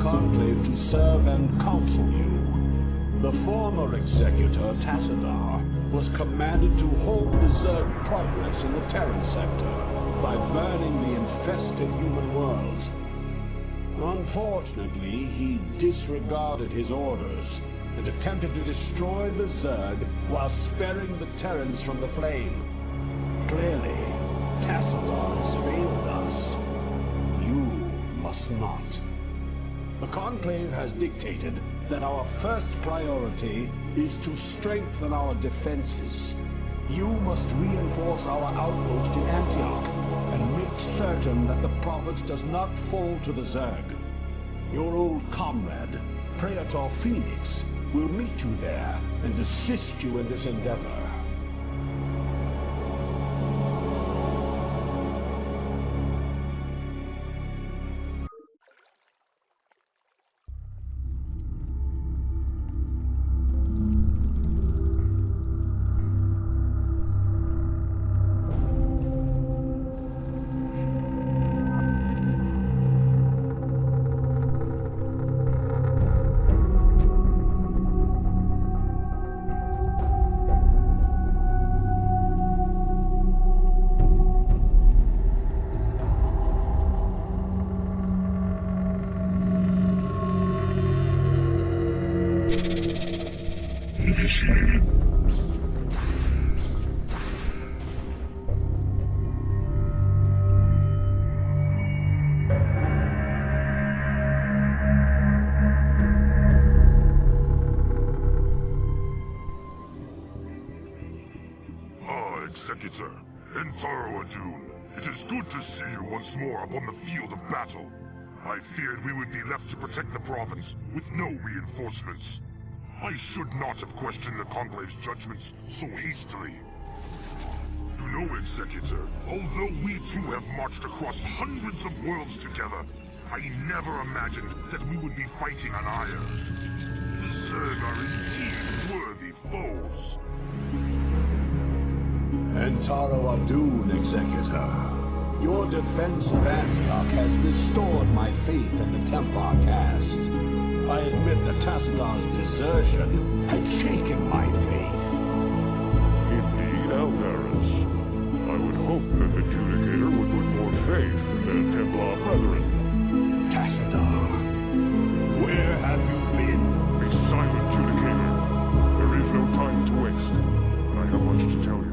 Conclave to serve and counsel you. The former executor, Tassadar, was commanded to halt the Zerg progress in the Terran sector by burning the infested human worlds. Unfortunately, he disregarded his orders and attempted to destroy the Zerg while sparing the Terrans from the flame. Clearly, Tassadar has failed us. You must not. The Conclave has dictated that our first priority is to strengthen our defenses. You must reinforce our outpost in Antioch and make certain that the province does not fall to the Zerg. Your old comrade, Praetor Phoenix, will meet you there and assist you in this endeavor. Initiated. Executor, Entaro Adun, it is good to see you once more upon the field of battle. I feared we would be left to protect the province with no reinforcements. I should not have questioned the Conclave's judgments so hastily. You know, Executor, although we too have marched across hundreds of worlds together, I never imagined that we would be fighting on Ire. The Zerg are indeed worthy foes. Entaro Adun, Executor. Your defense of Antioch has restored my faith in the Templar caste. I admit that Tassadar's desertion had shaken my faith. Indeed, Aldaris. I would hope that the Judicator would put more faith in their Templar brethren. Tassadar, where have you been? Be silent, Judicator. There is no time to waste. I have much to tell you.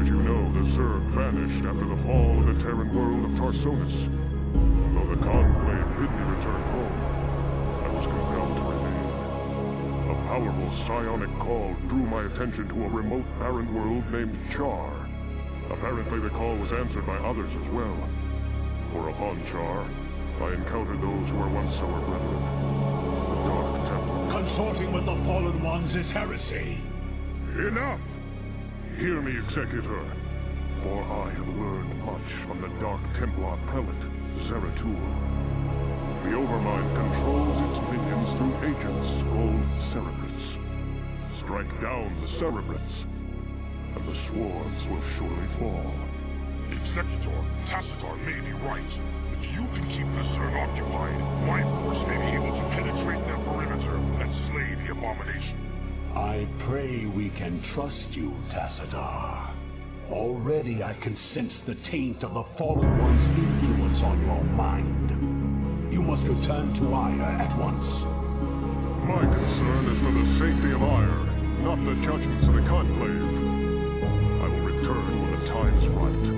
As you know, the Zerg vanished after the fall of the Terran world of Tarsonis. Though the Conclave bid me return home, I was compelled to remain. A powerful psionic call drew my attention to a remote barren world named Char. Apparently the call was answered by others as well. For upon Char, I encountered those who were once our brethren. The Dark Temple. Consorting with the Fallen Ones is heresy. Enough! Hear me, Executor, for I have learned much from the Dark Templar Prelate, Zeratul. The Overmind controls its minions through agents called Cerebrates. Strike down the Cerebrates, and the swarms will surely fall. Executor, Tassadar may be right. If you can keep the Zerg occupied, my force may be able to penetrate their perimeter and slay the abomination. I pray we can trust you, Tassadar. Already I can sense the taint of the Fallen One's influence on your mind. You must return to Ire at once. My concern is for the safety of Ire, not the judgments of the Conclave. I will return when the time is right.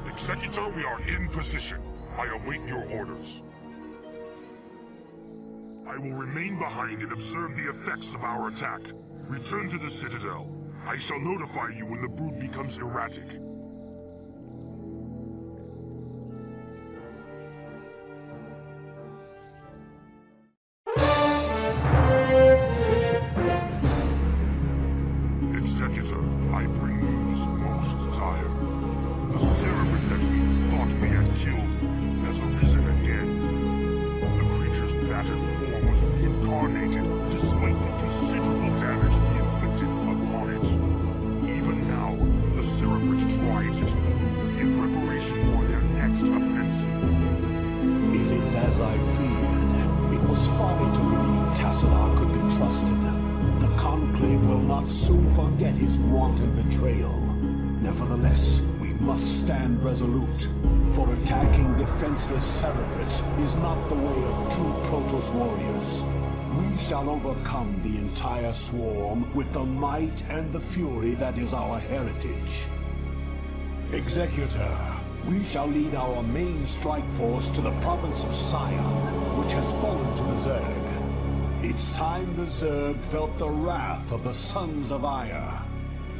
Executor, we are in position. I await your orders. I will remain behind and observe the effects of our attack. Return to the Citadel. I shall notify you when the brood becomes erratic. thought we had killed has arisen again. The creature's battered form was reincarnated despite the considerable damage we inflicted upon it. Even now, the Cerebrate drives its people in preparation for their next offensive. It is as I feared. It was folly to believe Tassadar could be trusted. The Conclave will not soon forget his wanton betrayal. Nevertheless, we must stand resolute, for attacking defenseless Cerebrates is not the way of true Protoss warriors. We shall overcome the entire swarm with the might and the fury that is our heritage. Executor, we shall lead our main strike force to the province of Sion, which has fallen to the Zerg. It's time the Zerg felt the wrath of the Sons of Ire.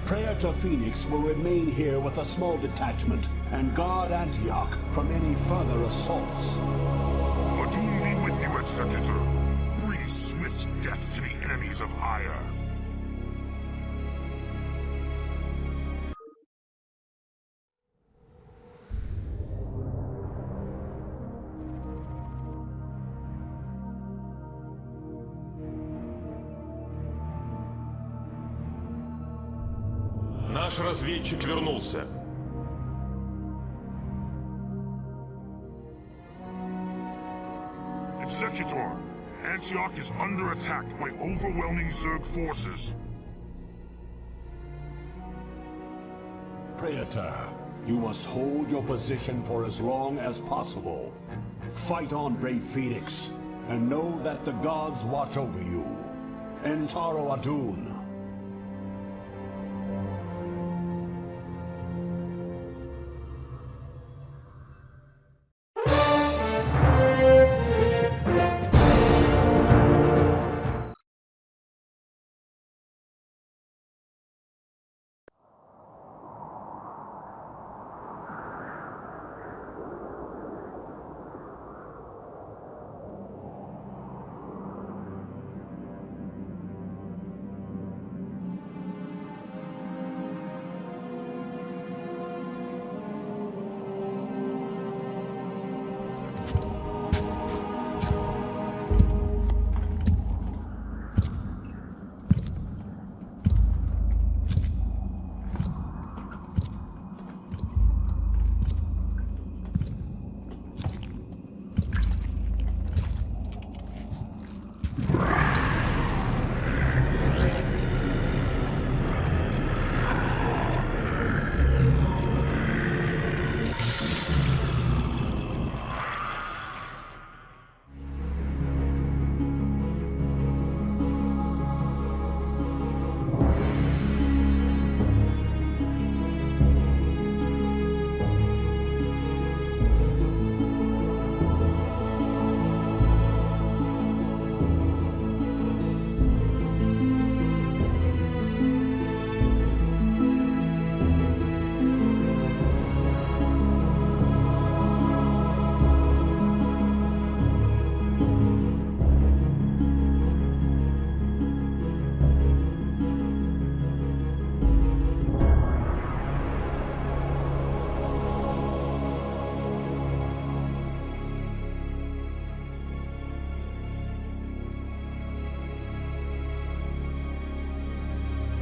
Praetor Phoenix will remain here with a small detachment and guard Antioch from any further assaults. Adun be with you, Executor. Bring swift death to the enemies of Ire. Наш разведчик вернулся. Executor, Antioch is under attack by overwhelming Zerg forces. Praetor, you must hold your position for as long as possible. Fight on, brave Phoenix, and know that the gods watch over you. Entaro Adun.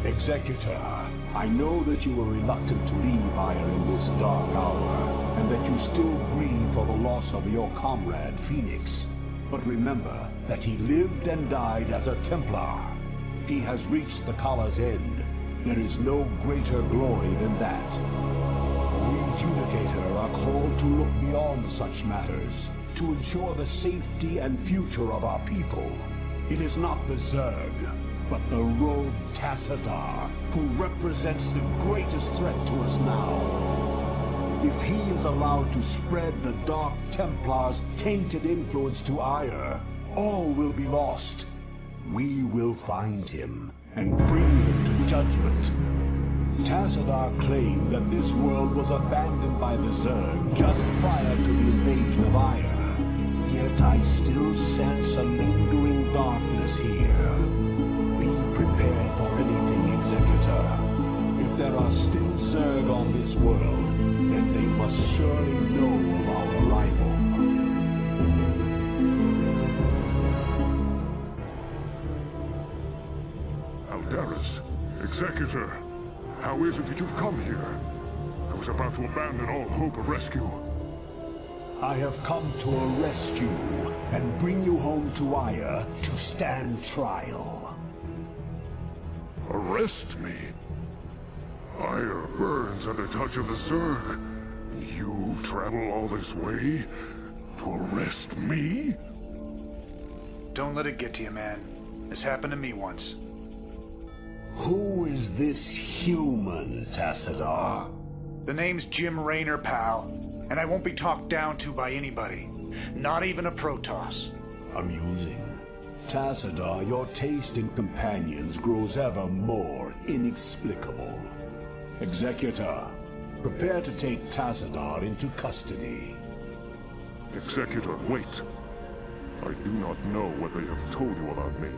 Executor, I know that you were reluctant to leave Ire in this dark hour, and that you still grieve for the loss of your comrade, Phoenix. But remember that he lived and died as a Templar. He has reached the Kala's end. There is no greater glory than that. We Judicator are called to look beyond such matters, to ensure the safety and future of our people. It is not the Zerg, but the rogue Tassadar, who represents the greatest threat to us now. If he is allowed to spread the Dark Templar's tainted influence to Ire, all will be lost. We will find him and bring him to judgment. Tassadar claimed that this world was abandoned by the Zerg just prior to the invasion of Ire. Yet I still sense a lingering darkness here. Be prepared for anything, Executor. If there are still Zerg on this world, then they must surely know Executor, how is it that you've come here? I was about to abandon all hope of rescue. I have come to arrest you and bring you home to Ire to stand trial. Arrest me? Ire burns at the touch of the Zerg. You travel all this way to arrest me? Don't let it get to you, man. This happened to me once. Who is this human, Tassadar? The name's Jim Raynor, pal. And I won't be talked down to by anybody. Not even a Protoss. Amusing. Tassadar, your taste in companions grows ever more inexplicable. Executor, prepare to take Tassadar into custody. Executor, wait. I do not know what they have told you about me.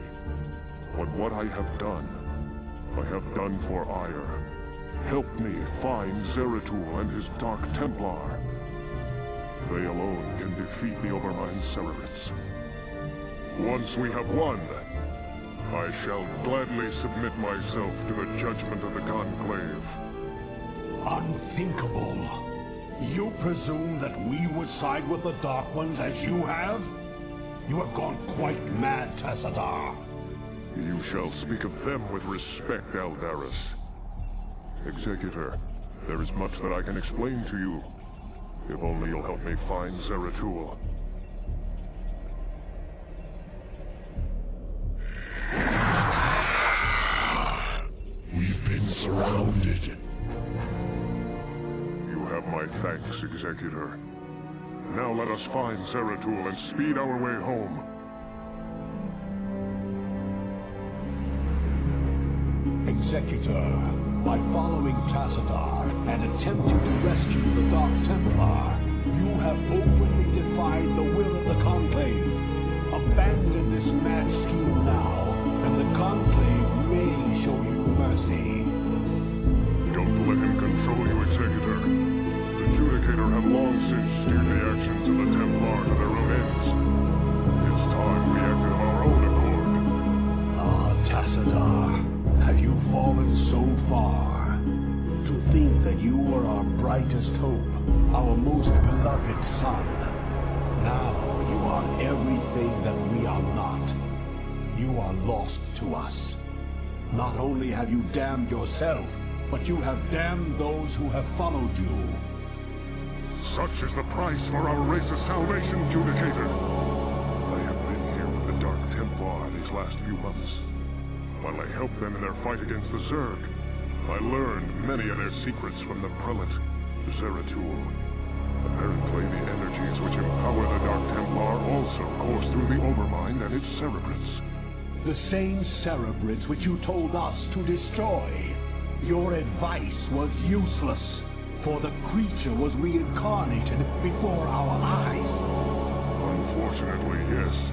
But what I have done for Ire. Help me find Zeratul and his Dark Templar. They alone can defeat the Overmind Cerebrits. Once we have won, I shall gladly submit myself to the judgment of the Conclave. Unthinkable. You presume that we would side with the Dark Ones as you have? You have gone quite mad, Tassadar. You shall speak of them with respect, Aldaris. Executor, there is much that I can explain to you. If only you'll help me find Zeratul. We've been surrounded. You have my thanks, Executor. Now let us find Zeratul and speed our way home. Executor, by following Tassadar and attempting to rescue the Dark Templar, you have openly defied the will of the Conclave. Abandon this mad scheme now, and the Conclave may show you mercy. Don't let him control you, Executor. The Judicator have long since steered the actions of the Templar to their own ends. It's time we acted of our own accord. Ah, Tassadar, have you fallen so far? To think that you were our brightest hope, our most beloved son. Now you are everything that we are not. You are lost to us. Not only have you damned yourself, but you have damned those who have followed you. Such is the price for our race's salvation, Judicator. I have been here with the Dark Templar these last few months. While I helped them in their fight against the Zerg, I learned many of their secrets from the Prelate, Zeratul. Apparently, the energies which empower the Dark Templar also course through the Overmind and its Cerebrits. The same Cerebrits which you told us to destroy. Your advice was useless, for the creature was reincarnated before our eyes. Unfortunately, yes.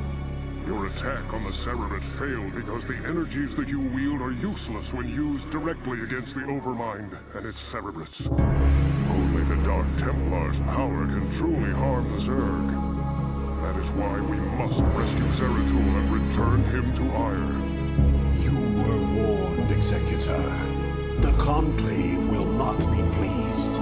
Your attack on the Cerebrit failed because the energies that you wield are useless when used directly against the Overmind and its Cerebrits. Only the Dark Templar's power can truly harm the Zerg. That is why we must rescue Zeratul and return him to Ire. You were warned, Executor. The Conclave will not be pleased.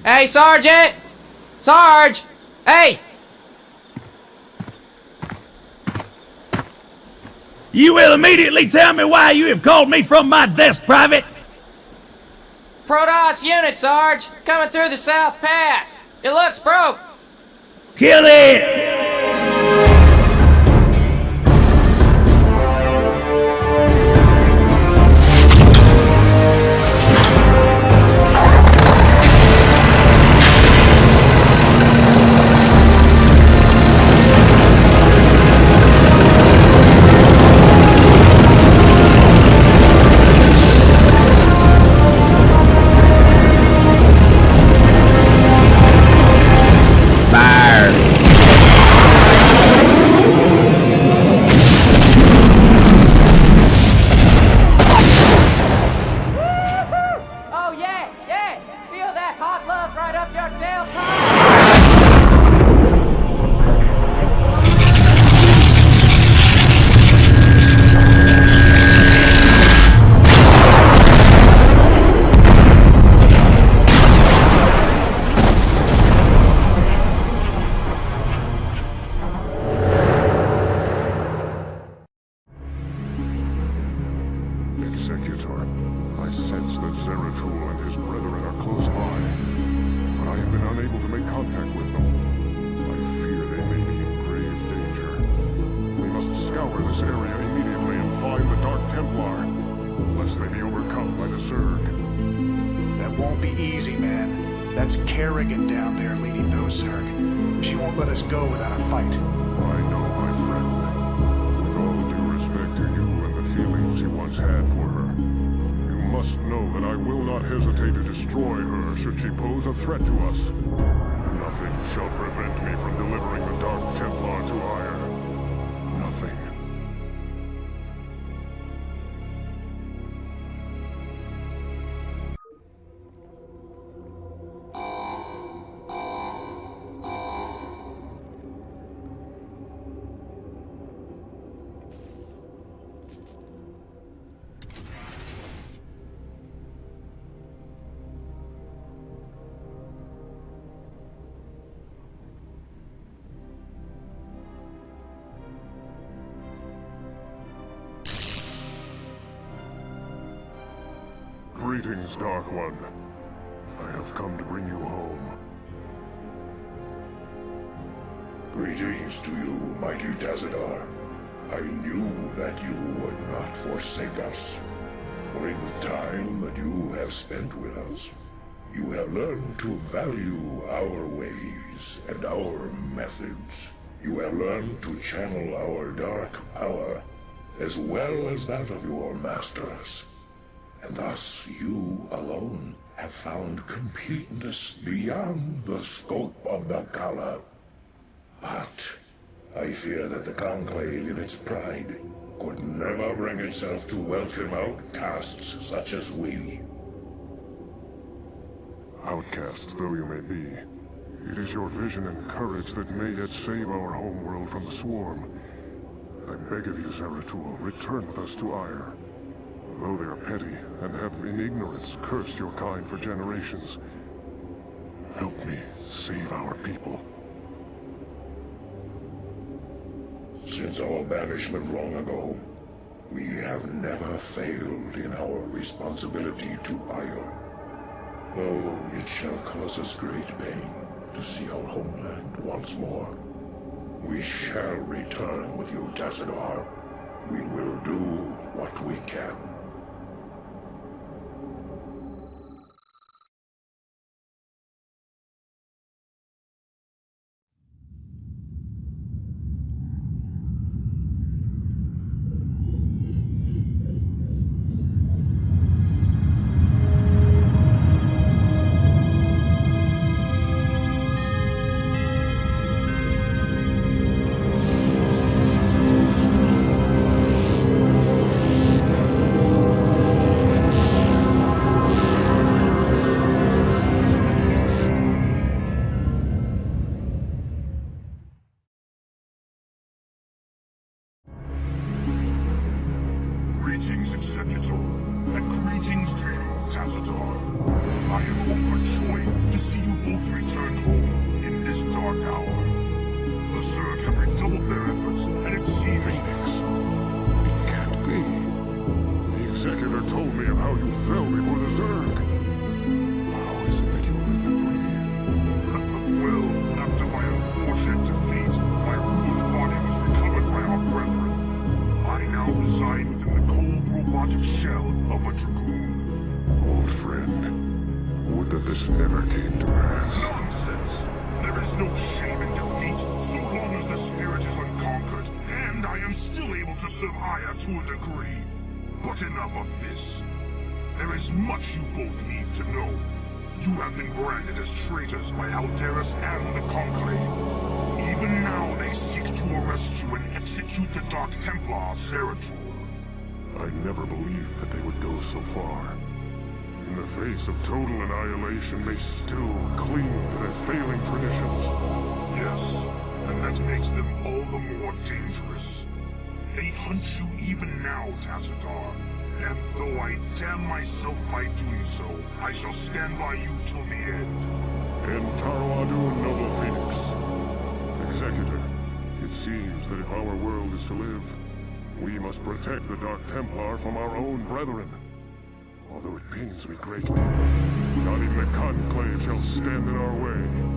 Hey, Sergeant! Sarge! Hey! You will immediately tell me why you have called me from my desk, Private. Protoss unit, Sarge! Coming through the South Pass! It looks broke! Kill it! Executor, I sense that Zeratul and his brethren are close by, but I have been unable to make contact with them. I fear they may be in grave danger. We must scour this area immediately and find the Dark Templar, lest they be overcome by the Zerg. That won't be easy, man. That's Kerrigan down there leading those Zerg. She won't let us go without a fight. I know, my friend. With all due respect to you and the feelings you once had for her, you must know that I will not hesitate to destroy her should she pose a threat to us. Nothing shall prevent me from delivering the Dark Templar to Ire. Nothing. Greetings, Dark One. I have come to bring you home. Greetings to you, mighty Tazadar. I knew that you would not forsake us. For in the time that you have spent with us, you have learned to value our ways and our methods. You have learned to channel our dark power, as well as that of your masters. And thus you alone have found completeness beyond the scope of the Kala. But I fear that the Conclave in its pride could never bring itself to welcome outcasts such as we. Outcasts though you may be, it is your vision and courage that may yet save our homeworld from the swarm. I beg of you, Zeratul, return with us to Ire. Though they are petty and have in ignorance cursed your kind for generations, help me save our people. Since our banishment long ago, we have never failed in our responsibility to Ire. Though it shall cause us great pain to see our homeland once more, we shall return with you, Tazadar. We will do what we can. Greetings, Executor, and greetings to you, Tazadar. I am overjoyed to see you both return home in this dark hour. The Zerg have redoubled their efforts, and it seems... Phoenix. It can't be. The Executor told me of how you fell before the Zerg. rotting shell of a dragoon. Old friend, would that this never came to pass. Nonsense! There is no shame in defeat, so long as the spirit is unconquered, and I am still able to serve Aya to a degree. But enough of this. There is much you both need to know. You have been branded as traitors by Aldaris and the Conclave. Even now they seek to arrest you and execute the Dark Templar, Zeratul. I never believed that they would go so far. In the face of total annihilation, they still cling to their failing traditions. Yes, and that makes them all the more dangerous. They hunt you even now, Tassadar. And though I damn myself by doing so, I shall stand by you till the end. And Taroadun, Noble Phoenix. Executor, it seems that if our world is to live, we must protect the Dark Templar from our own brethren. Although it pains me greatly, not even the Conclave shall stand in our way.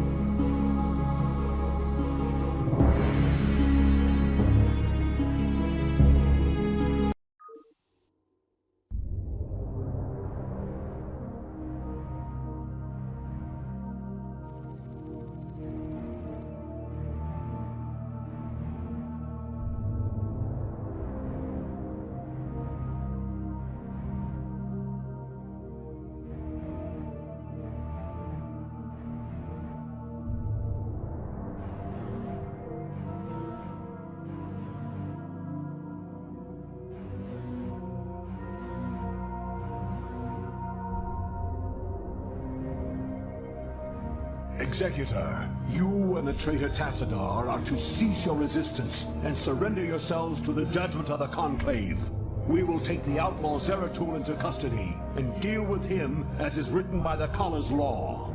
Executor, you and the traitor Tassadar are to cease your resistance and surrender yourselves to the judgment of the Conclave. We will take the outlaw Zeratul into custody and deal with him as is written by the Kala's law.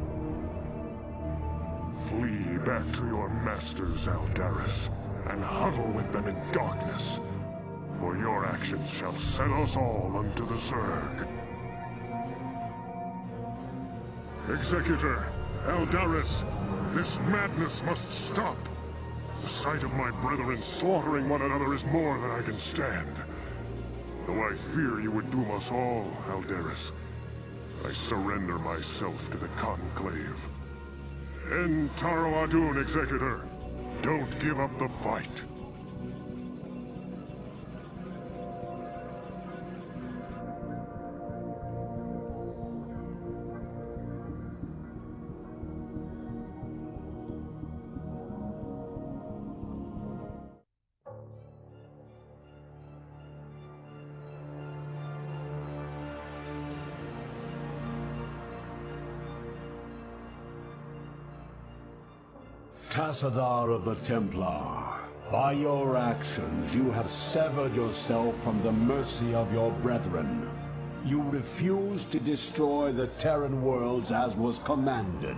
Flee back to your masters, Aldaris, and huddle with them in darkness. For your actions shall send us all unto the Zerg. Executor, Aldaris, this madness must stop. The sight of my brethren slaughtering one another is more than I can stand. Though I fear you would doom us all, Aldaris, I surrender myself to the Conclave. End Taroadun, Executor. Don't give up the fight. Tassadar of the Templar, by your actions you have severed yourself from the mercy of your brethren. You refused to destroy the Terran worlds as was commanded.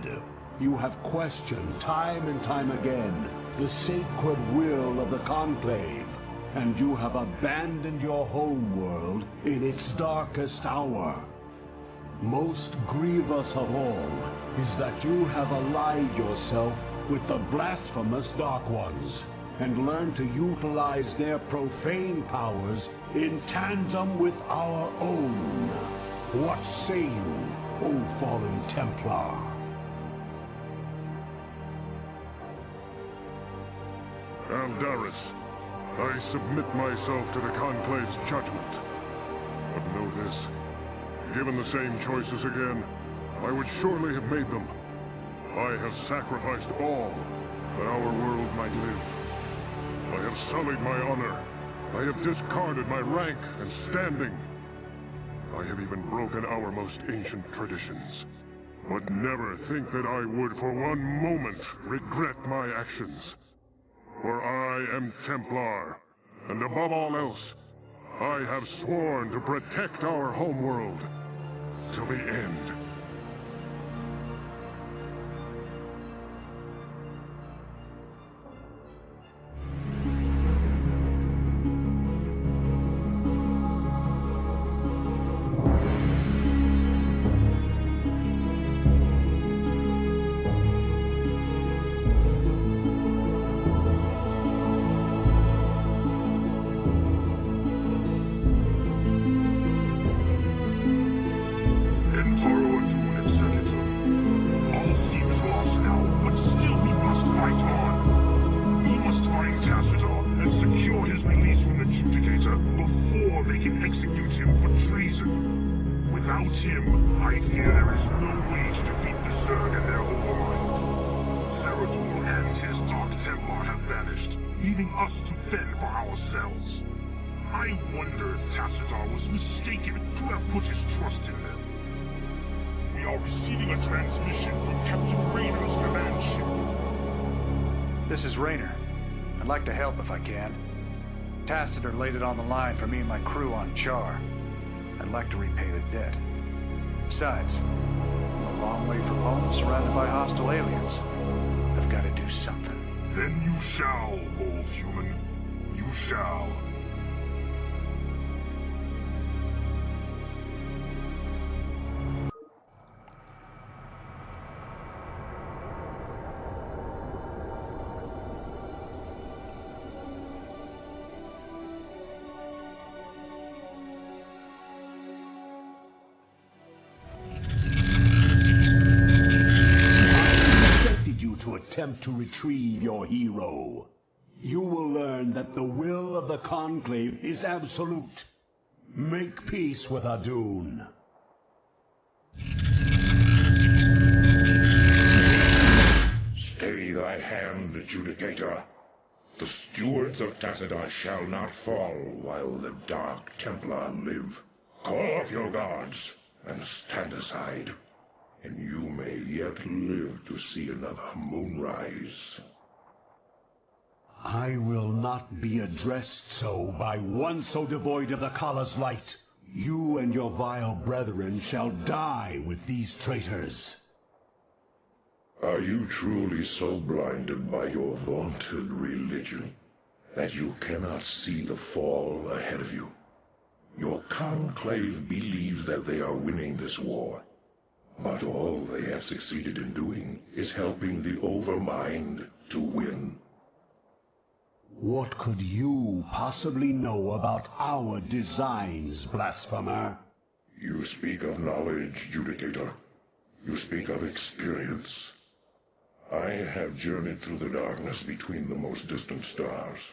You have questioned time and time again the sacred will of the Conclave, and you have abandoned your home world in its darkest hour. Most grievous of all is that you have allied yourself with the blasphemous Dark Ones, and learned to utilize their profane powers in tandem with our own. What say you, O fallen Templar? Aldaris, I submit myself to the Conclave's judgment. But know this, given the same choices again, I would surely have made them. I have sacrificed all that our world might live. I have sullied my honor. I have discarded my rank and standing. I have even broken our most ancient traditions. But never think that I would for one moment regret my actions. For I am Templar, and above all else, I have sworn to protect our homeworld till the end. his release from the Judicator before they can execute him for treason. Without him, I fear there is no way to defeat the Zerg and their overmind. Zeratul and his Dark Templar have vanished, leaving us to fend for ourselves. I wonder if Tassadar was mistaken to have put his trust in them. We are receiving a transmission from Captain Rayner's command ship. This is Rayner. I'd like to help if I can. Tassadar laid it on the line for me and my crew on Char. I'd like to repay the debt. Besides, I'm a long way from home, surrounded by hostile aliens. I've got to do something. Then you shall, old human. You shall. Attempt to retrieve your hero. You will learn that the will of the Conclave is absolute. Make peace with Adun. Stay thy hand, Judicator. The stewards of Tassadar shall not fall while the Dark Templar live. Call off your guards and stand aside, and you may yet live to see another moonrise. I will not be addressed so by one so devoid of the Kala's light. You and your vile brethren shall die with these traitors. Are you truly so blinded by your vaunted religion that you cannot see the fall ahead of you? Your Conclave believes that they are winning this war. But all they have succeeded in doing is helping the Overmind to win. What could you possibly know about our designs, blasphemer? You speak of knowledge, Judicator. You speak of experience. I have journeyed through the darkness between the most distant stars.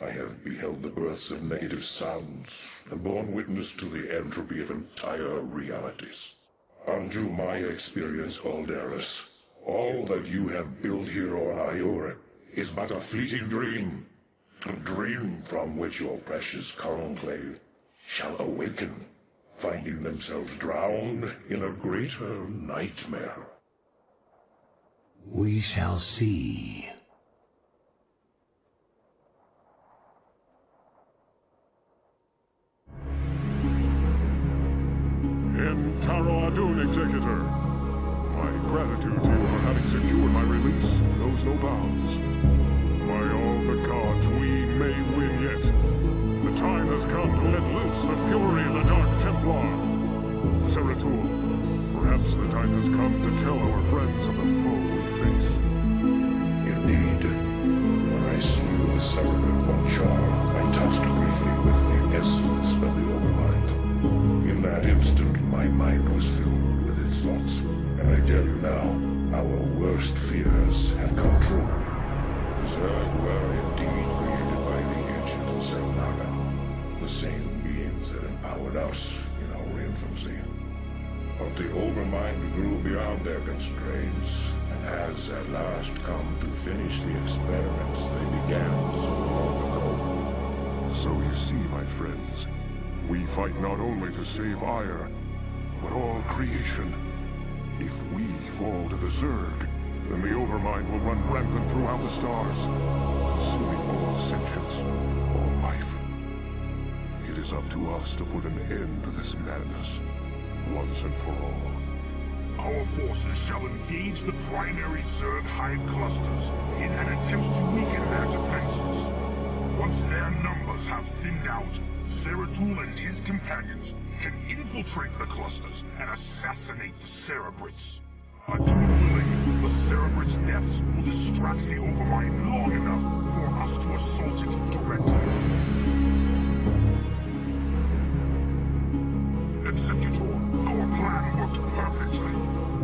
I have beheld the births of negative sounds and borne witness to the entropy of entire realities. Unto my experience, Alderus, all that you have built here on Iora is but a fleeting dream. A dream from which your precious Conclave shall awaken, finding themselves drowned in a greater nightmare. We shall see. Taro Adun, Executor. My gratitude to you for having secured my release knows no bounds. By all the gods, we may win yet. The time has come to let loose the fury of the Dark Templar. Zeratul, perhaps the time has come to tell our friends of the foe we face. Indeed. When I slew the Cerebral Bonchar, I touched briefly with the essence of the Overmind. In that instant, my mind was filled with its thoughts, and I tell you now, our worst fears have come true. The Zerg were indeed created by the ancient Selnaga, the same beings that empowered us in our infancy. But the Overmind grew beyond their constraints, and has at last come to finish the experiments they began so long ago. So you see, my friends, we fight not only to save Ire, but all creation. If we fall to the Zerg, then the Overmind will run rampant throughout the stars, consuming all sentience, all life. It is up to us to put an end to this madness, once and for all. Our forces shall engage the primary Zerg hive clusters in an attempt to weaken their defenses. Once their numbers have thinned out, Zeratul and his companions can infiltrate the clusters and assassinate the Cerebrits. Adun willing, the Cerebrits' deaths will distract the Overmind long enough for us to assault it directly. Executor, our plan worked perfectly.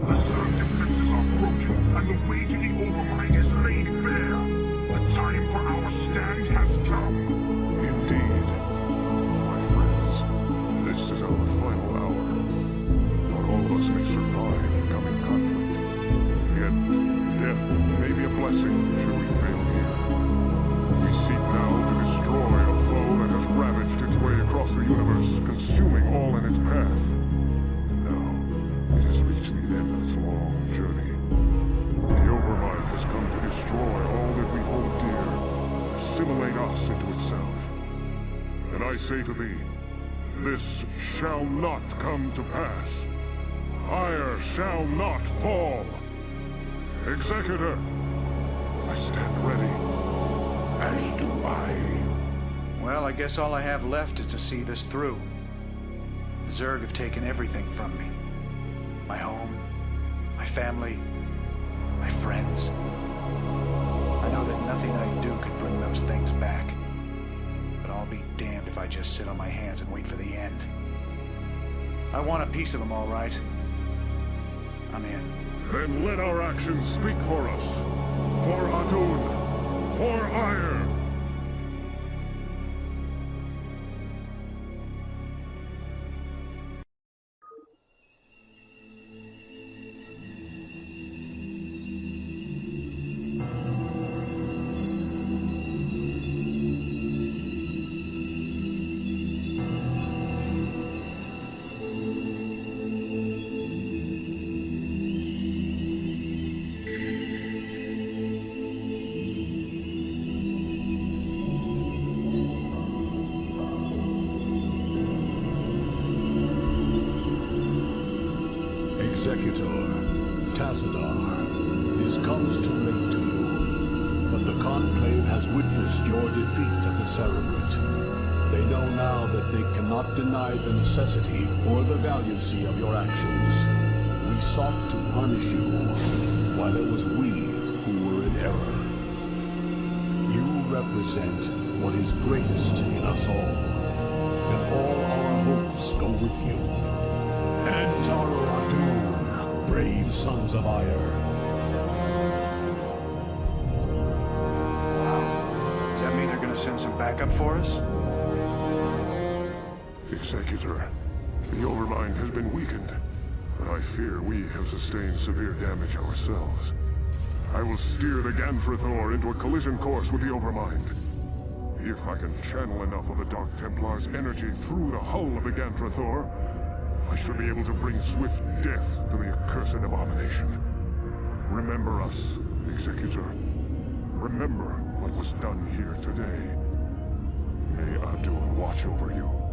The Zerg defenses are broken, and the way to the Overmind is laid bare. The time for our stand has come. indeed. My friends, this is our final hour. Not all of us may survive the coming conflict. Yet, death may be a blessing should we fail here. We seek now to destroy a foe that has ravaged its way across the universe, consuming all in its path. And now, it has reached the end of its long journey. The Overmind has come to destroy all that we hold dear, assimilate us into itself. And I say to thee, this shall not come to pass. Ire shall not fall. Executor, I stand ready. As do I. Well, I guess all I have left is to see this through. The Zerg have taken everything from me. My home, my family, my friends. I know that nothing I do can bring those things back. But I'll be damned if I just sit on my hands and wait for the end. I want a piece of them, all right. I'm in. Then let our actions speak for us. For Adun. For Ire. Executor, Tassadar, this comes too late to you, but the Conclave has witnessed your defeat of the Cerebrate. They know now that they cannot deny the necessity or the valuancy of your actions. We sought to punish you, while it was we who were in error. You represent what is greatest in us all, and all our hopes go with you. Enter Adun, brave sons of Ire. Wow. Does that mean they're gonna send some backup for us? Executor, the Overmind has been weakened, but I fear we have sustained severe damage ourselves. I will steer the Gantrathor into a collision course with the Overmind. If I can channel enough of the Dark Templar's energy through the hull of the Gantrathor, I should be able to bring swift death to the accursed abomination. Remember us, Executor. Remember what was done here today. May Adun watch over you.